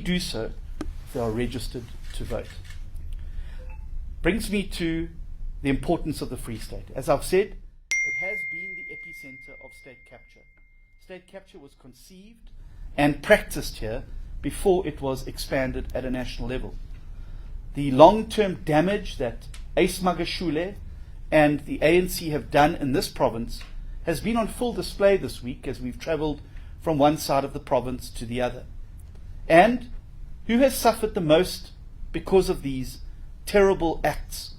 do so if they are registered to vote. Brings me to the importance of the Free State. As I've said, it has been the epicenter of state capture. State capture was conceived and practiced here before it was expanded at a national level. The long-term damage that Ace Magashule and the ANC have done in this province has been on full display this week as we've travelled from one side of the province to the other. And who has suffered the most because of these terrible acts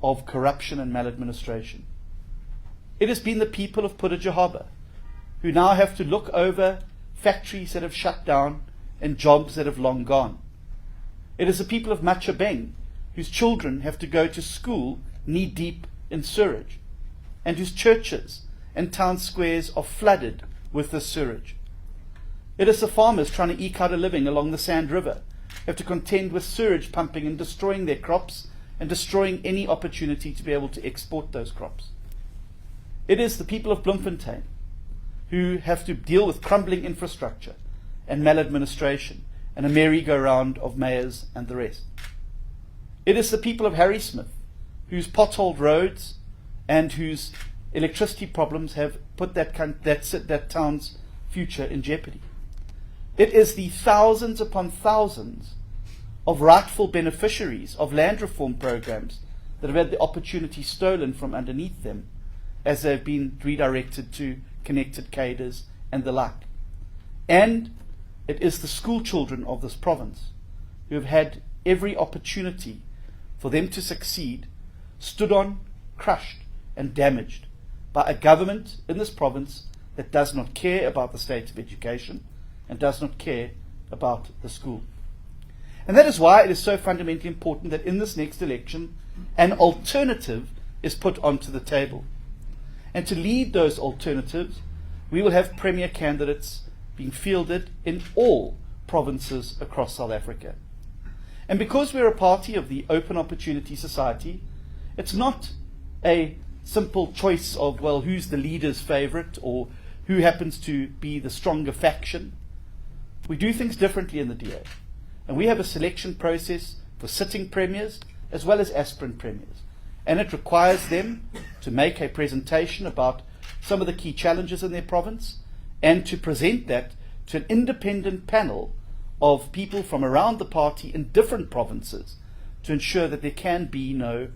of corruption and maladministration? It has been the people of Pudaja Harbour, who now have to look over factories that have shut down and jobs that have long gone. It is the people of Machabeng, whose children have to go to school knee-deep in sewage, and whose churches and town squares are flooded with this sewage. It is the farmers trying to eke out a living along the Sand River, who have to contend with sewage pumping and destroying their crops and destroying any opportunity to be able to export those crops. It is the people of Bloemfontein who have to deal with crumbling infrastructure and maladministration and a merry-go-round of mayors and the rest. It is the people of Harrismith whose potholed roads and whose electricity problems have put that town's future in jeopardy. It is the thousands upon thousands of rightful beneficiaries of land reform programs that have had the opportunity stolen from underneath them as they've been redirected to connected cadres and the like. And it is the school children of this province who have had every opportunity for them to succeed, stood on, crushed and damaged by a government in this province that does not care about the state of education and does not care about the school. And that is why it is so fundamentally important that in this next election an alternative is put onto the table. And to lead those alternatives, we will have premier candidates being fielded in all provinces across South Africa. And because we're a party of the Open Opportunity Society, it's not a simple choice of, well, who's the leader's favourite or who happens to be the stronger faction. We do things differently in the DA. And we have a selection process for sitting premiers as well as aspirant premiers. And it requires them to make a presentation about some of the key challenges in their province and to present that to an independent panel of people from around the party in different provinces to ensure that there can be no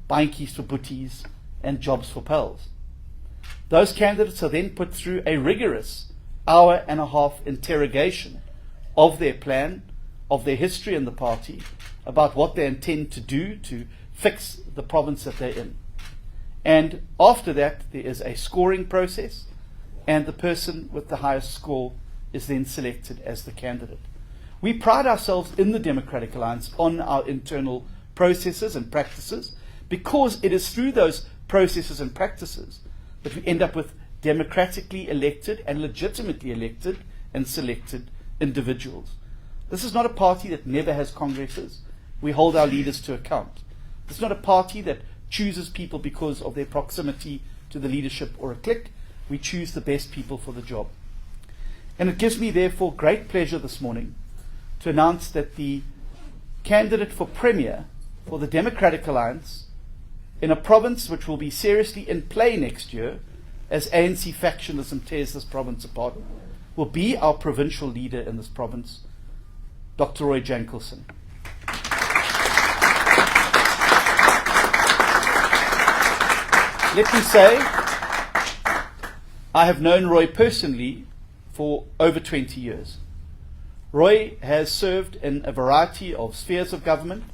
baantjies for boeties and jobs for pals. Those candidates are then put through a rigorous hour-and-a-half interrogation of their plan, of their history in the party, about what they intend to do to fix the province that they're in. And after that, there is a scoring process, and the person with the highest score is then selected as the candidate. We pride ourselves in the Democratic Alliance on our internal processes and practices, because it is through those processes and practices that we end up with democratically elected and legitimately elected and selected individuals. This is not a party that never has congresses. We hold our leaders to account. This is not a party that chooses people because of their proximity to the leadership or a clique. We choose the best people for the job. And it gives me, therefore, great pleasure this morning to announce that the candidate for Premier for the Democratic Alliance in a province which will be seriously in play next year as ANC factionalism tears this province apart will be our provincial leader in this province, Dr. Roy Jankielsohn. Let me say, I have known Roy personally for over 20 years. Roy has served in a variety of spheres of government.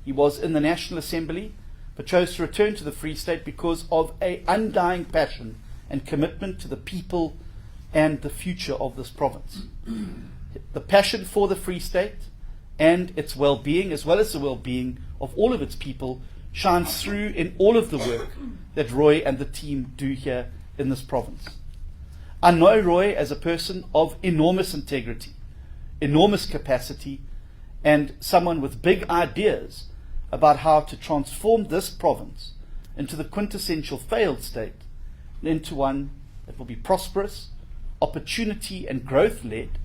He was in the National Assembly, but chose to return to the Free State because of an undying passion and commitment to the people and the future of this province. The passion for the Free State and its well-being, as well as the well-being of all of its people, shines through in all of the work that Roy and the team do here in this province. I know Roy as a person of enormous integrity, enormous capacity, and someone with big ideas about how to transform this province into the quintessential failed state and into one that will be prosperous, opportunity and growth-led,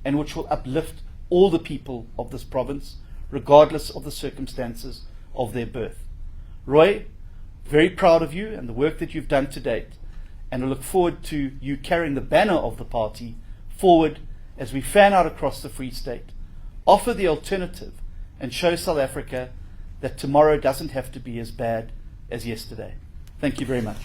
and which will uplift all the people of this province, regardless of the circumstances of their birth. Roy, very proud of you and the work that you've done to date, and I look forward to you carrying the banner of the party forward as we fan out across the Free State, offer the alternative, and show South Africa that tomorrow doesn't have to be as bad as yesterday. Thank you very much.